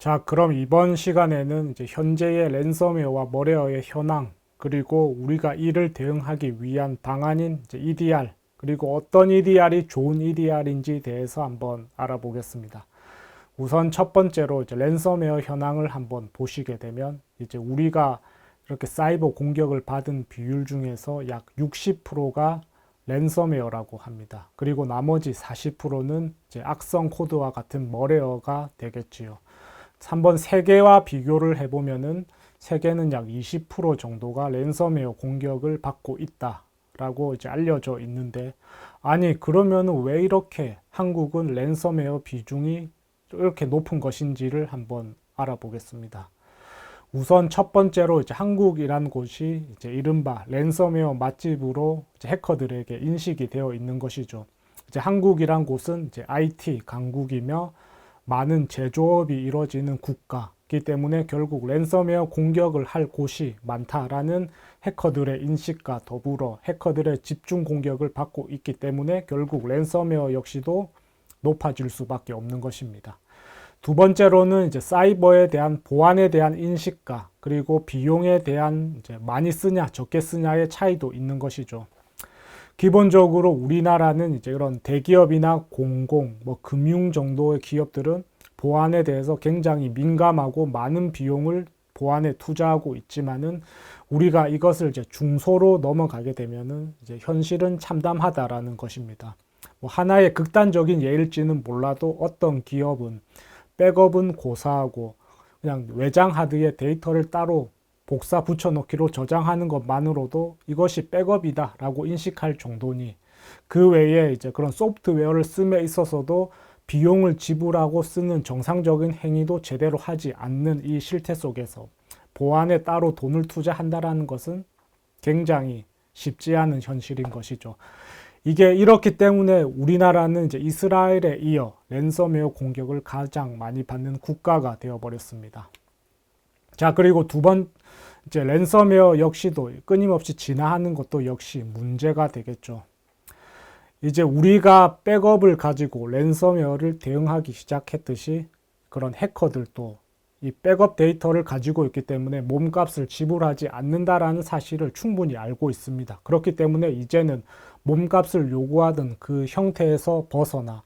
자, 그럼 이번 시간에는 이제 현재의 랜섬웨어와 머레어의 현황, 그리고 우리가 이를 대응하기 위한 방안인 이제 EDR, 그리고 어떤 EDR이 좋은 EDR인지 대해서 한번 알아보겠습니다. 우선 첫 번째로 이제 랜섬웨어 현황을 한번 보시게 되면 이제 우리가 이렇게 사이버 공격을 받은 비율 중에서 약 60%가 랜섬웨어라고 합니다. 그리고 나머지 40%는 이제 악성 코드와 같은 머레어가 되겠지요. 한번 세계와 비교를 해보면은 세계는 약 20% 정도가 랜섬웨어 공격을 받고 있다라고 이제 알려져 있는데, 아니 그러면은 왜 이렇게 한국은 랜섬웨어 비중이 이렇게 높은 것인지를 한번 알아보겠습니다. 우선 첫 번째로 이제 한국이란 곳이 이제 이른바 랜섬웨어 맛집으로 이제 해커들에게 인식이 되어 있는 것이죠. 이제 한국이란 곳은 이제 IT 강국이며 많은 제조업이 이루어지는 국가이기 때문에 결국 랜섬웨어 공격을 할 곳이 많다라는 해커들의 인식과 더불어 해커들의 집중 공격을 받고 있기 때문에 결국 랜섬웨어 역시도 높아질 수밖에 없는 것입니다. 두 번째로는 이제 사이버에 대한 보안에 대한 인식과 그리고 비용에 대한 이제 많이 쓰냐 적게 쓰냐의 차이도 있는 것이죠. 기본적으로 우리나라는 이제 이런 대기업이나 공공, 금융 정도의 기업들은 보안에 대해서 굉장히 민감하고 많은 비용을 보안에 투자하고 있지만은 우리가 이것을 이제 중소로 넘어가게 되면은 이제 현실은 참담하다라는 것입니다. 하나의 극단적인 예일지는 몰라도 어떤 기업은 백업은 고사하고 그냥 외장 하드에 데이터를 따로 복사 붙여넣기로 저장하는 것만으로도 이것이 백업이다 라고 인식할 정도니, 그 외에 이제 그런 소프트웨어를 씀에 있어서도 비용을 지불하고 쓰는 정상적인 행위도 제대로 하지 않는 이 실태 속에서 보안에 따로 돈을 투자한다라는 것은 굉장히 쉽지 않은 현실인 것이죠. 이게 이렇기 때문에 우리나라는 이제 이스라엘에 이어 랜섬웨어 공격을 가장 많이 받는 국가가 되어버렸습니다. 자, 그리고 이제 랜섬웨어 역시도 끊임없이 진화하는 것도 역시 문제가 되겠죠. 이제 우리가 백업을 가지고 랜섬웨어를 대응하기 시작했듯이 그런 해커들도 이 백업 데이터를 가지고 있기 때문에 몸값을 지불하지 않는다라는 사실을 충분히 알고 있습니다. 그렇기 때문에 이제는 몸값을 요구하던 그 형태에서 벗어나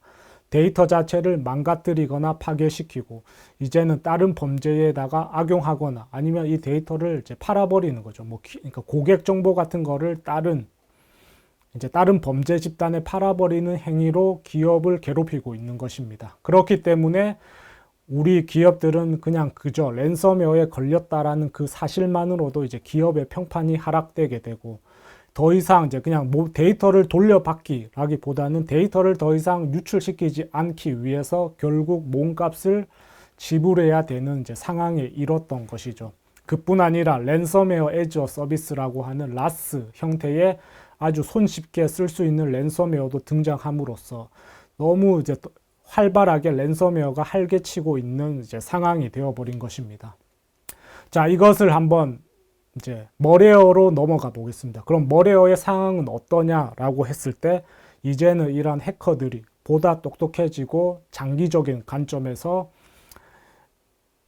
데이터 자체를 망가뜨리거나 파괴시키고 이제는 다른 범죄에다가 악용하거나 아니면 이 데이터를 이제 팔아버리는 거죠. 그러니까 고객 정보 같은 거를 다른 범죄 집단에 팔아버리는 행위로 기업을 괴롭히고 있는 것입니다. 그렇기 때문에 우리 기업들은 그냥 그저 랜섬웨어에 걸렸다라는 그 사실만으로도 이제 기업의 평판이 하락되게 되고, 더 이상 이제 그냥 데이터를 돌려받기라기보다는 데이터를 더 이상 유출시키지 않기 위해서 결국 몸값을 지불해야 되는 이제 상황에 이뤘던 것이죠. 그뿐 아니라 랜섬웨어 애저 서비스라고 하는 라스 형태의 아주 손쉽게 쓸 수 있는 랜섬웨어도 등장함으로써 너무 이제 활발하게 랜섬웨어가 활개치고 있는 이제 상황이 되어버린 것입니다. 자, 이것을 한번 이제 머레어로 넘어가 보겠습니다. 그럼 머레어의 상황은 어떠냐라고 했을 때 이제는 이런 해커들이 보다 똑똑해지고 장기적인 관점에서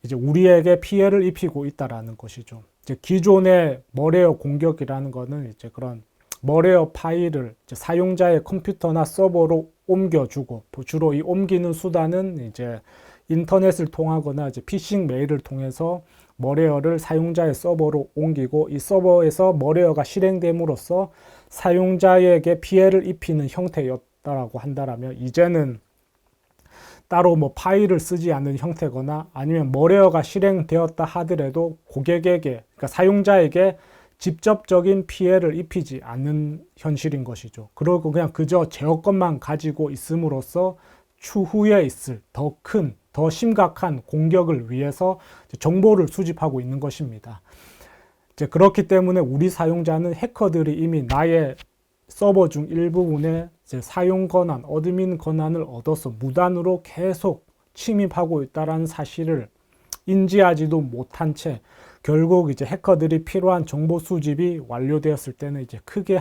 이제 우리에게 피해를 입히고 있다라는 것이죠. 이제 기존의 머레어 공격이라는 거는 이제 그런 머레어 파일을 이제 사용자의 컴퓨터나 서버로 옮겨주고, 주로 이 옮기는 수단은 이제 인터넷을 통하거나 이제 피싱 메일을 통해서 머레어를 사용자의 서버로 옮기고, 이 서버에서 머레어가 실행됨으로써 사용자에게 피해를 입히는 형태였다라고 한다면, 이제는 따로 파일을 쓰지 않는 형태거나 아니면 머레어가 실행되었다 하더라도 고객에게, 그러니까 사용자에게 직접적인 피해를 입히지 않는 현실인 것이죠. 그리고 그냥 그저 제어권만 가지고 있음으로써 추후에 있을 더 큰, 더 심각한 공격을 위해서 정보를 수집하고 있는 것입니다. 이제 그렇기 때문에 우리 사용자는 해커들이 이미 나의 서버 중 일부분에 사용 권한, 어드민 권한을 얻어서 무단으로 계속 침입하고 있다는 사실을 인지하지도 못한 채 결국 이제 해커들이 필요한 정보 수집이 완료되었을 때는 이제 크게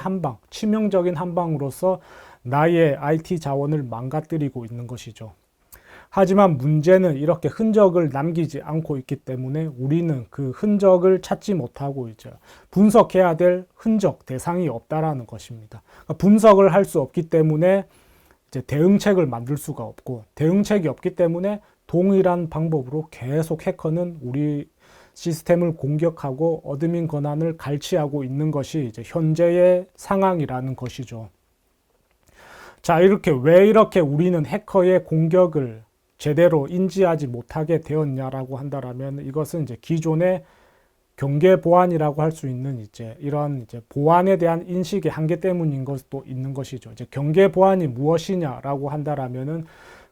치명적인 한 방으로서 나의 IT 자원을 망가뜨리고 있는 것이죠. 하지만 문제는 이렇게 흔적을 남기지 않고 있기 때문에 우리는 그 흔적을 찾지 못하고 이제 분석해야 될 흔적 대상이 없다라는 것입니다. 그러니까 분석을 할 수 없기 때문에 이제 대응책을 만들 수가 없고, 대응책이 없기 때문에 동일한 방법으로 계속 해커는 우리 시스템을 공격하고 어드민 권한을 갈취하고 있는 것이 이제 현재의 상황이라는 것이죠. 자, 왜 이렇게 우리는 해커의 공격을 제대로 인지하지 못하게 되었냐라고 한다면, 이것은 이제 기존의 경계 보안이라고 할 수 있는 이제 이런 이제 보안에 대한 인식의 한계 때문인 것도 있는 것이죠. 이제 경계 보안이 무엇이냐라고 한다면은,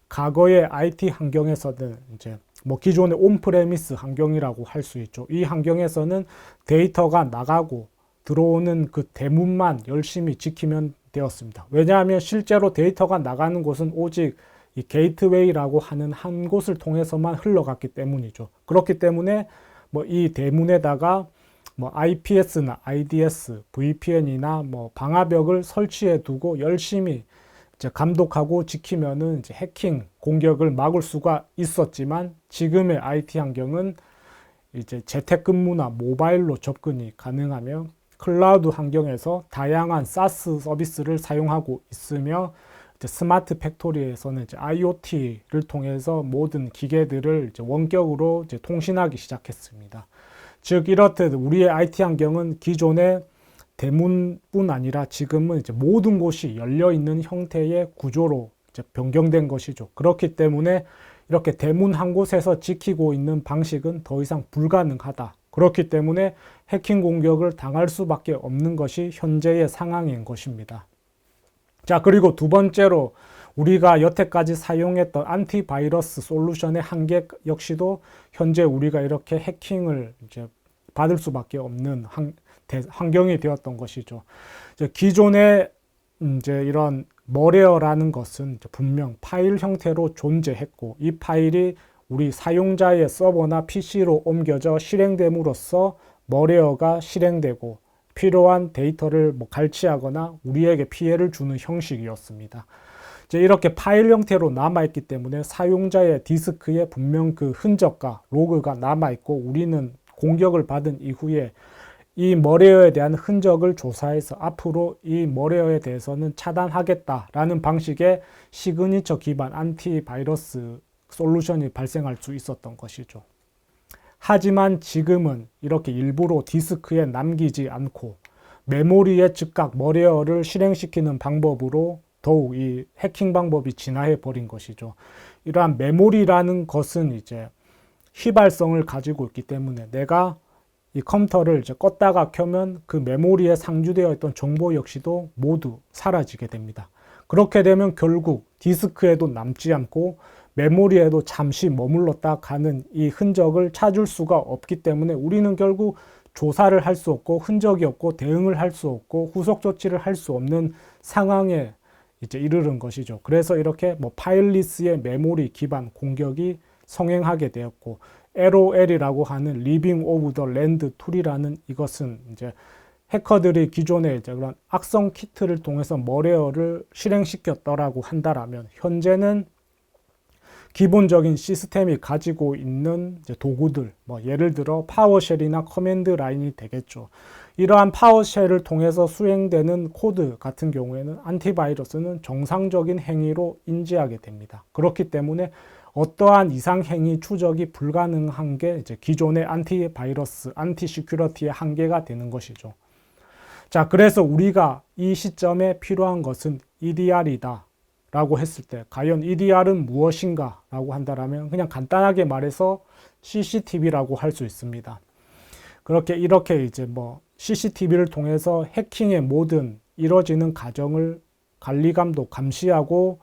과거의 IT 환경에서는 이제 뭐 기존의 온프레미스 환경이라고 할 수 있죠. 이 환경에서는 데이터가 나가고 들어오는 그 대문만 열심히 지키면 되었습니다. 왜냐하면 실제로 데이터가 나가는 곳은 오직 이 게이트웨이라고 하는 한 곳을 통해서만 흘러갔기 때문이죠. 그렇기 때문에 뭐 이 대문에다가 뭐 IPS나 IDS, VPN이나 뭐 방화벽을 설치해 두고 열심히 이제 감독하고 지키면은 이제 해킹 공격을 막을 수가 있었지만, 지금의 IT 환경은 이제 재택근무나 모바일로 접근이 가능하며 클라우드 환경에서 다양한 SaaS 서비스를 사용하고 있으며, 이제 스마트 팩토리에서는 이제 IoT를 통해서 모든 기계들을 이제 원격으로 이제 통신하기 시작했습니다. 즉 이렇듯 우리의 IT 환경은 기존의 대문뿐 아니라 지금은 이제 모든 곳이 열려 있는 형태의 구조로 이제 변경된 것이죠. 그렇기 때문에 이렇게 대문 한 곳에서 지키고 있는 방식은 더 이상 불가능하다. 그렇기 때문에 해킹 공격을 당할 수밖에 없는 것이 현재의 상황인 것입니다. 자, 그리고 두 번째로 우리가 여태까지 사용했던 안티바이러스 솔루션의 한계 역시도 현재 우리가 이렇게 해킹을 이제 받을 수밖에 없는 환경이 되었던 것이죠. 이제 기존의 이제 이런 머레어라는 것은 이제 분명 파일 형태로 존재했고, 이 파일이 우리 사용자의 서버나 PC로 옮겨져 실행됨으로써 머레어가 실행되고 필요한 데이터를 뭐 갈취하거나 우리에게 피해를 주는 형식이었습니다. 이제 이렇게 파일 형태로 남아있기 때문에 사용자의 디스크에 분명 그 흔적과 로그가 남아있고, 우리는 공격을 받은 이후에 이 머레어에 대한 흔적을 조사해서 앞으로 이 머레어에 대해서는 차단하겠다라는 방식의 시그니처 기반 안티바이러스 솔루션이 발생할 수 있었던 것이죠. 하지만 지금은 이렇게 일부러 디스크에 남기지 않고 메모리에 즉각 머레어를 실행시키는 방법으로 더욱 이 해킹 방법이 진화해 버린 것이죠. 이러한 메모리라는 것은 이제 휘발성을 가지고 있기 때문에 내가 이 컴퓨터를 이제 껐다가 켜면 그 메모리에 상주되어 있던 정보 역시도 모두 사라지게 됩니다. 그렇게 되면 결국 디스크에도 남지 않고 메모리에도 잠시 머물렀다 가는 이 흔적을 찾을 수가 없기 때문에 우리는 결국 조사를 할 수 없고 흔적이 없고 대응을 할 수 없고 후속 조치를 할 수 없는 상황에 이제 이르는 것이죠. 그래서 이렇게 뭐 파일리스의 메모리 기반 공격이 성행하게 되었고, LOL이라고 하는 리빙 오브 더 랜드 툴이라는 이것은 이제 해커들이 기존에 이제 그런 악성 키트를 통해서 머레어를 실행시켰더라고 한다라면, 현재는 기본적인 시스템이 가지고 있는 이제 도구들, 뭐 예를 들어 파워쉘이나 커맨드 라인이 되겠죠. 이러한 파워쉘을 통해서 수행되는 코드 같은 경우에는 안티바이러스는 정상적인 행위로 인지하게 됩니다. 그렇기 때문에 어떠한 이상 행위 추적이 불가능한 게 이제 기존의 안티바이러스, 안티시큐리티의 한계가 되는 것이죠. 자, 그래서 우리가 이 시점에 필요한 것은 EDR이다 라고 했을 때, 과연 EDR은 무엇인가 라고 한다면 그냥 간단하게 말해서 CCTV라고 할 수 있습니다. 이렇게 이제 뭐 CCTV를 통해서 해킹의 모든 이루어지는 과정을 관리 감독 감시하고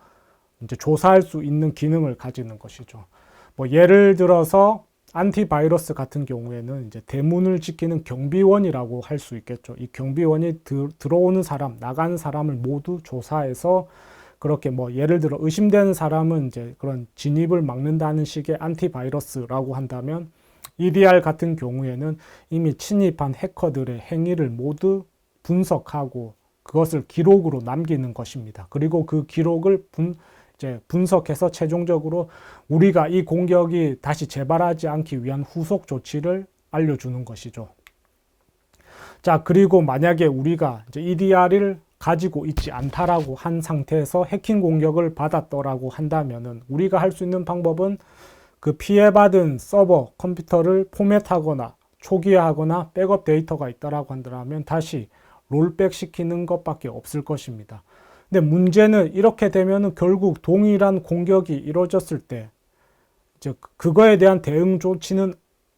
이제 조사할 수 있는 기능을 가지는 것이죠. 뭐 예를 들어서 안티바이러스 같은 경우에는 이제 대문을 지키는 경비원이라고 할 수 있겠죠. 이 경비원이 들어오는 사람, 나가는 사람을 모두 조사해서 그렇게 뭐 예를 들어 의심되는 사람은 이제 그런 진입을 막는다는 식의 안티바이러스라고 한다면, EDR 같은 경우에는 이미 침입한 해커들의 행위를 모두 분석하고 그것을 기록으로 남기는 것입니다. 그리고 그 기록을 이제 분석해서 최종적으로 우리가 이 공격이 다시 재발하지 않기 위한 후속 조치를 알려주는 것이죠. 자, 그리고 만약에 우리가 이제 EDR을 가지고 있지 않다라고 한 상태에서 해킹 공격을 받았더라고 한다면은 우리가 할 수 있는 방법은 그 피해받은 서버 컴퓨터를 포맷하거나 초기화하거나 백업 데이터가 있다라고 한다면 다시 롤백 시키는 것밖에 없을 것입니다. 근데 문제는 이렇게 되면은 결국 동일한 공격이 이루어졌을 때 이제 그거에 대한 대응 조치는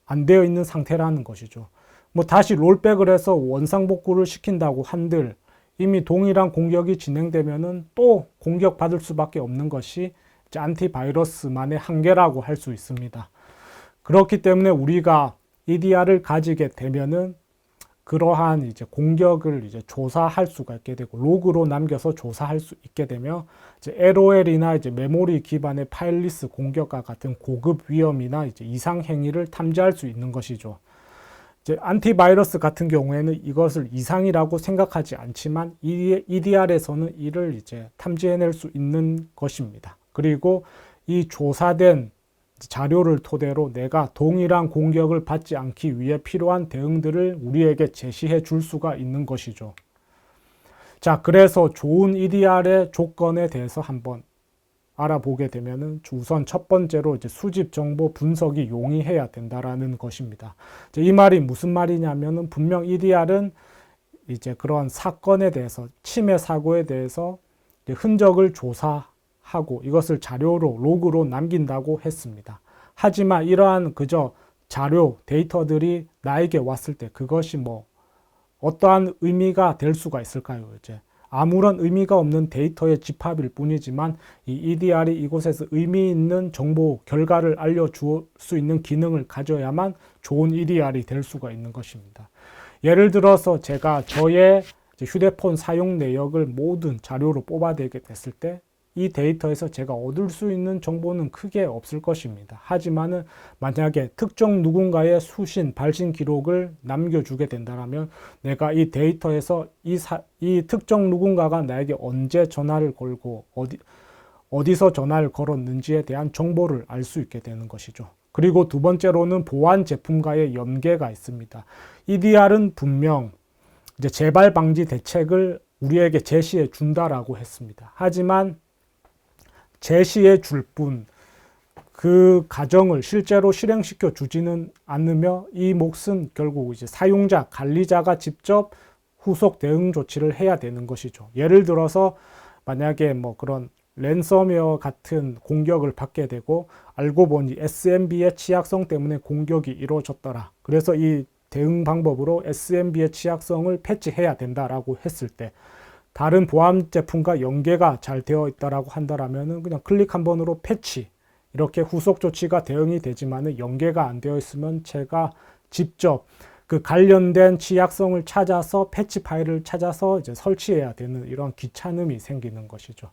안 되어 있는 상태라는 것이죠. 뭐 다시 롤백을 해서 원상복구를 시킨다고 한들 이미 동일한 공격이 진행되면은 또 공격받을 수밖에 없는 것이 이제 안티바이러스만의 한계라고 할 수 있습니다. 그렇기 때문에 우리가 EDR을 가지게 되면은 그러한 이제 공격을 이제 조사할 수가 있게 되고 로그로 남겨서 조사할 수 있게 되며 이제 LOL이나 이제 메모리 기반의 파일리스 공격과 같은 고급 위험이나 이제 이상 행위를 탐지할 수 있는 것이죠. 이제 안티바이러스 같은 경우에는 이것을 이상이라고 생각하지 않지만 EDR에서는 이를 이제 탐지해낼 수 있는 것입니다. 그리고 이 조사된 자료를 토대로 내가 동일한 공격을 받지 않기 위해 필요한 대응들을 우리에게 제시해 줄 수가 있는 것이죠. 자, 그래서 좋은 EDR의 조건에 대해서 한번 알아보게 되면은 우선 첫 번째로 이제 수집 정보 분석이 용이해야 된다라는 것입니다. 이 말이 무슨 말이냐면은 분명 EDR은 이제 그런 사건에 대해서 침해 사고에 대해서 흔적을 조사하고 이것을 자료로 로그로 남긴다고 했습니다. 하지만 이러한 그저 자료 데이터들이 나에게 왔을 때 그것이 뭐 어떠한 의미가 될 수가 있을까요? 이제 아무런 의미가 없는 데이터의 집합일 뿐이지만 이 EDR이 이곳에서 의미 있는 정보 결과를 알려줄 수 있는 기능을 가져야만 좋은 EDR이 될 수가 있는 것입니다. 예를 들어서 제가 저의 휴대폰 사용 내역을 모든 자료로 뽑아내게 됐을 때 이 데이터에서 제가 얻을 수 있는 정보는 크게 없을 것입니다. 하지만은 만약에 특정 누군가의 수신, 발신 기록을 남겨주게 된다면 내가 이 데이터에서 이 특정 누군가가 나에게 언제 전화를 걸고 어디서 전화를 걸었는지에 대한 정보를 알 수 있게 되는 것이죠. 그리고 두 번째로는 보안 제품과의 연계가 있습니다. EDR은 분명 이제 재발 방지 대책을 우리에게 제시해 준다라고 했습니다. 하지만 제시해 줄 뿐 그 과정을 실제로 실행시켜 주지는 않으며 이 몫은 결국 이제 사용자, 관리자가 직접 후속 대응 조치를 해야 되는 것이죠. 예를 들어서 만약에 뭐 그런 랜섬웨어 같은 공격을 받게 되고 알고 보니 SMB의 취약성 때문에 공격이 이루어졌더라. 그래서 이 대응 방법으로 SMB의 취약성을 패치해야 된다라고 했을 때 다른 보안 제품과 연계가 잘 되어 있다라고 한다라면은 그냥 클릭 한 번으로 패치 이렇게 후속 조치가 대응이 되지만은 연계가 안 되어 있으면 제가 직접 그 관련된 취약성을 찾아서 패치 파일을 찾아서 이제 설치해야 되는 이런 귀찮음이 생기는 것이죠.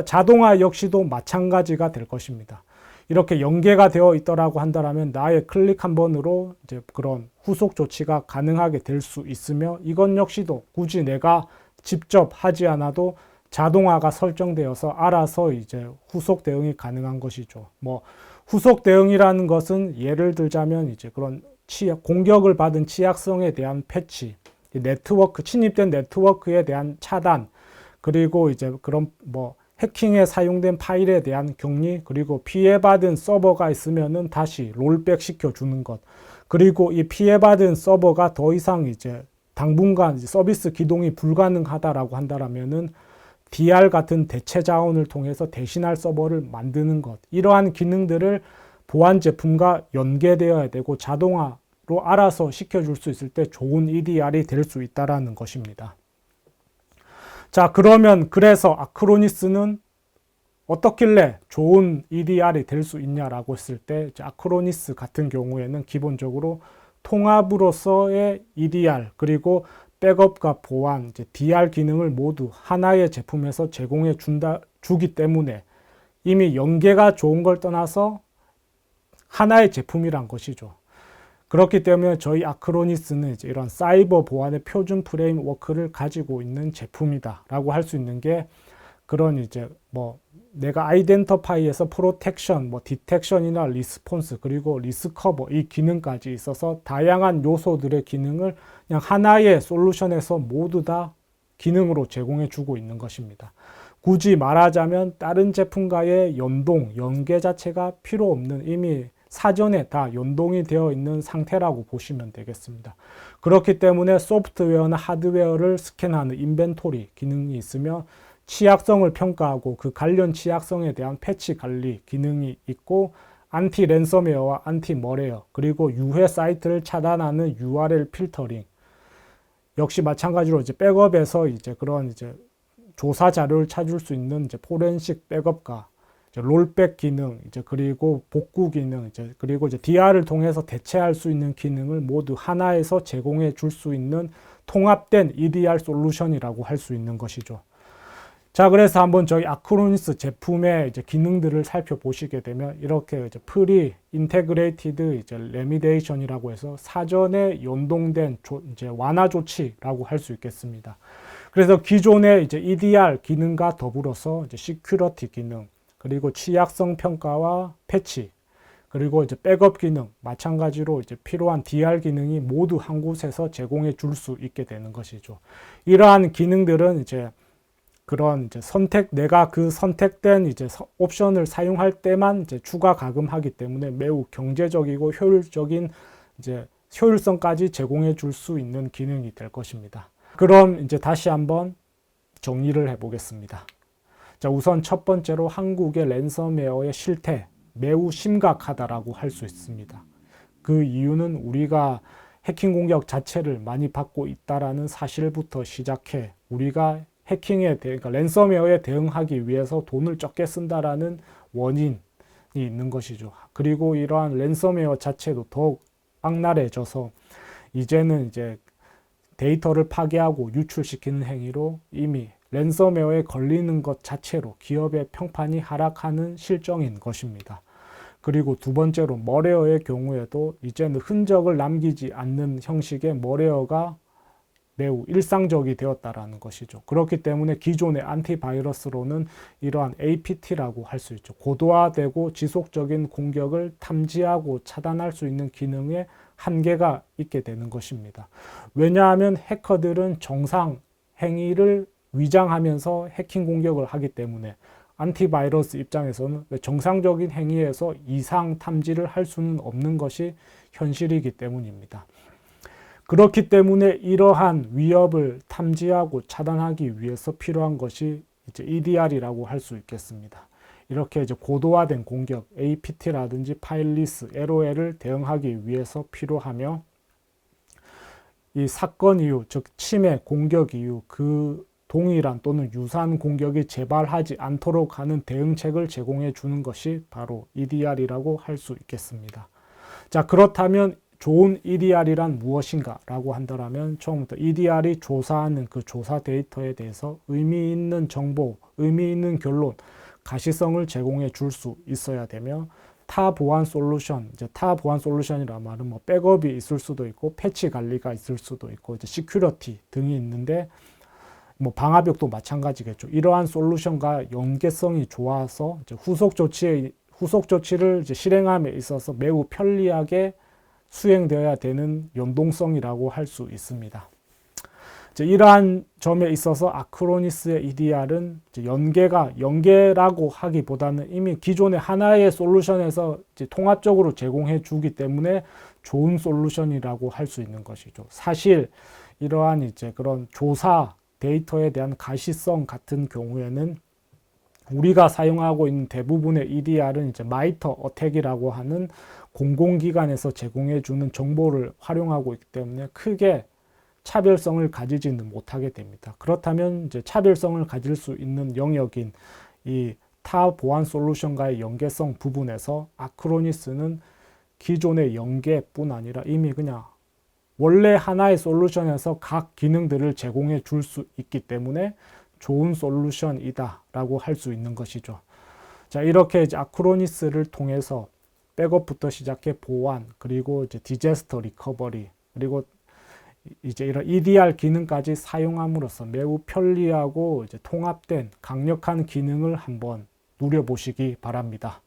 자동화 역시도 마찬가지가 될 것입니다. 이렇게 연계가 되어 있더라고 한다라면 나의 클릭 한 번으로 이제 그런 후속 조치가 가능하게 될 수 있으며 이것 역시도 굳이 내가 직접 하지 않아도 자동화가 설정되어서 알아서 이제 후속 대응이 가능한 것이죠. 뭐 후속 대응이라는 것은 예를 들자면 이제 그런 공격을 받은 취약성에 대한 패치, 네트워크 침입된 네트워크에 대한 차단, 그리고 이제 그런 뭐 해킹에 사용된 파일에 대한 격리, 그리고 피해받은 서버가 있으면은 다시 롤백 시켜주는 것, 그리고 이 피해받은 서버가 더 이상 이제 당분간 서비스 기동이 불가능하다라고 한다면은 DR 같은 대체 자원을 통해서 대신할 서버를 만드는 것, 이러한 기능들을 보안 제품과 연계되어야 되고 자동화로 알아서 시켜줄 수 있을 때 좋은 EDR이 될 수 있다라는 것입니다. 자, 그러면 그래서 아크로니스는 어떻길래 좋은 EDR이 될 수 있냐라고 했을 때 아크로니스 같은 경우에는 기본적으로 통합으로서의 EDR 그리고 백업과 보안, DR 기능을 모두 하나의 제품에서 제공해 주기 때문에 이미 연계가 좋은 걸 떠나서 하나의 제품이란 것이죠. 그렇기 때문에 저희 아크로니스는 이제 이런 사이버 보안의 표준 프레임워크를 가지고 있는 제품이다라고 할 수 있는 게 그런 이제 뭐 내가 아이덴티파이에서 프로텍션, 뭐 디텍션이나 리스폰스, 그리고 리스커버 이 기능까지 있어서 다양한 요소들의 기능을 그냥 하나의 솔루션에서 모두 다 기능으로 제공해 주고 있는 것입니다. 굳이 말하자면 다른 제품과의 연계 자체가 필요 없는, 이미 사전에 다 연동이 되어 있는 상태라고 보시면 되겠습니다. 그렇기 때문에 소프트웨어나 하드웨어를 스캔하는 인벤토리 기능이 있으며 취약성을 평가하고 그 관련 취약성에 대한 패치 관리 기능이 있고, 안티 랜섬웨어와 안티 머레어, 그리고 유해 사이트를 차단하는 URL 필터링, 역시 마찬가지로 이제 백업에서 이제 그런 이제 조사 자료를 찾을 수 있는 이제 포렌식 백업과 이제 롤백 기능, 이제 그리고 복구 기능, 이제 그리고 이제 DR을 통해서 대체할 수 있는 기능을 모두 하나에서 제공해 줄 수 있는 통합된 EDR 솔루션이라고 할 수 있는 것이죠. 자, 그래서 한번 저희 아크로니스 제품의 이제 기능들을 살펴보시게 되면 이렇게 이제 프리 인테그레이티드 이제 레미데이션이라고 해서 사전에 연동된 이제 완화 조치라고 할 수 있겠습니다. 그래서 기존의 이제 EDR 기능과 더불어서 이제 시큐리티 기능, 그리고 취약성 평가와 패치, 그리고 이제 백업 기능, 마찬가지로 이제 필요한 DR 기능이 모두 한 곳에서 제공해 줄 수 있게 되는 것이죠. 이러한 기능들은 이제 그런 이제 내가 그 선택된 이제 옵션을 사용할 때만 이제 추가 가금하기 때문에 매우 경제적이고 효율적인 이제 효율성까지 제공해 줄 수 있는 기능이 될 것입니다. 그럼 이제 다시 한번 정리를 해 보겠습니다. 자, 우선 첫 번째로 한국의 랜섬웨어의 실태, 매우 심각하다라고 할 수 있습니다. 그 이유는 우리가 해킹 공격 자체를 많이 받고 있다라는 사실부터 시작해 우리가 그러니까 랜섬웨어에 대응하기 위해서 돈을 적게 쓴다라는 원인이 있는 것이죠. 그리고 이러한 랜섬웨어 자체도 더욱 악랄해져서 이제는 이제 데이터를 파괴하고 유출시키는 행위로 이미 랜섬웨어에 걸리는 것 자체로 기업의 평판이 하락하는 실정인 것입니다. 그리고 두 번째로 머레어의 경우에도 이제는 흔적을 남기지 않는 형식의 머레어가 매우 일상적이 되었다라는 것이죠. 그렇기 때문에 기존의 안티바이러스로는 이러한 APT라고 할 수 있죠. 고도화되고 지속적인 공격을 탐지하고 차단할 수 있는 기능에 한계가 있게 되는 것입니다. 왜냐하면 해커들은 정상 행위를 위장하면서 해킹 공격을 하기 때문에 안티바이러스 입장에서는 정상적인 행위에서 이상 탐지를 할 수는 없는 것이 현실이기 때문입니다. 그렇기 때문에 이러한 위협을 탐지하고 차단하기 위해서 필요한 것이 이제 EDR이라고 할 수 있겠습니다. 이렇게 이제 고도화된 공격, APT라든지 파일리스, LOL을 대응하기 위해서 필요하며, 이 사건 이후, 즉 침해, 공격 이후 그 동일한 또는 유사한 공격이 재발하지 않도록 하는 대응책을 제공해 주는 것이 바로 EDR이라고 할 수 있겠습니다. 자, 그렇다면 좋은 EDR이란 무엇인가 라고 한다면 처음부터 EDR이 조사하는 그 조사 데이터에 대해서 의미 있는 정보, 의미 있는 결론, 가시성을 제공해 줄 수 있어야 되며, 타 보안 솔루션, 이제 타 보안 솔루션이라 말은 뭐 백업이 있을 수도 있고 패치 관리가 있을 수도 있고 이제 시큐리티 등이 있는데, 뭐 방화벽도 마찬가지겠죠. 이러한 솔루션과 연계성이 좋아서 이제 후속 조치를 이제 실행함에 있어서 매우 편리하게 수행되어야 되는 연동성이라고 할 수 있습니다. 이러한 점에 있어서 아크로니스의 EDR은 연계라고 하기보다는 이미 기존의 하나의 솔루션에서 이제 통합적으로 제공해 주기 때문에 좋은 솔루션이라고 할 수 있는 것이죠. 사실 이러한 이제 그런 조사 데이터에 대한 가시성 같은 경우에는 우리가 사용하고 있는 대부분의 EDR은 이제 마이터 어택이라고 하는 공공기관에서 제공해주는 정보를 활용하고 있기 때문에 크게 차별성을 가지지는 못하게 됩니다. 그렇다면 이제 차별성을 가질 수 있는 영역인 이 타 보안 솔루션과의 연계성 부분에서 아크로니스는 기존의 연계뿐 아니라 이미 그냥 원래 하나의 솔루션에서 각 기능들을 제공해 줄 수 있기 때문에 좋은 솔루션이다 라고 할 수 있는 것이죠. 자, 이렇게 이제 아크로니스를 통해서 백업부터 시작해 보안, 그리고 이제 디제스터 리커버리, 그리고 이제 이런 EDR 기능까지 사용함으로써 매우 편리하고 이제 통합된 강력한 기능을 한번 누려보시기 바랍니다.